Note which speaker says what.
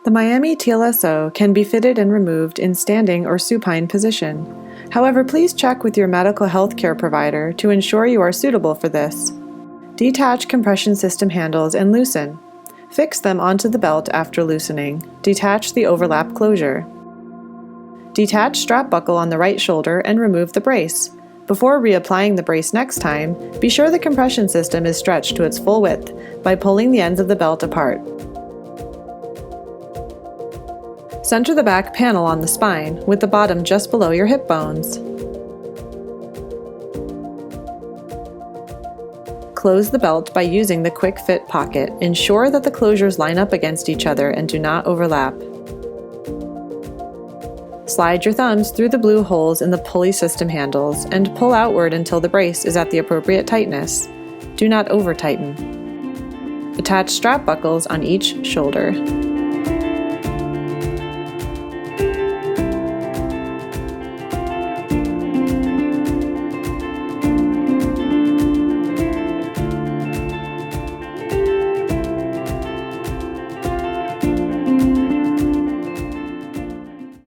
Speaker 1: The Miami TLSO can be fitted and removed in standing or supine position. However, please check with your medical health care provider to ensure you are suitable for this. Detach compression system handles and loosen. Fix them onto the belt after loosening. Detach the overlap closure. Detach strap buckle on the right shoulder and remove the brace. Before reapplying the brace next time, be sure the compression system is stretched to its full width by pulling the ends of the belt apart. Center the back panel on the spine, with the bottom just below your hip bones. Close the belt by using the quick fit pocket. Ensure that the closures line up against each other and do not overlap. Slide your thumbs through the blue holes in the pulley system handles and pull outward until the brace is at the appropriate tightness. Do not over-tighten. Attach strap buckles on each shoulder.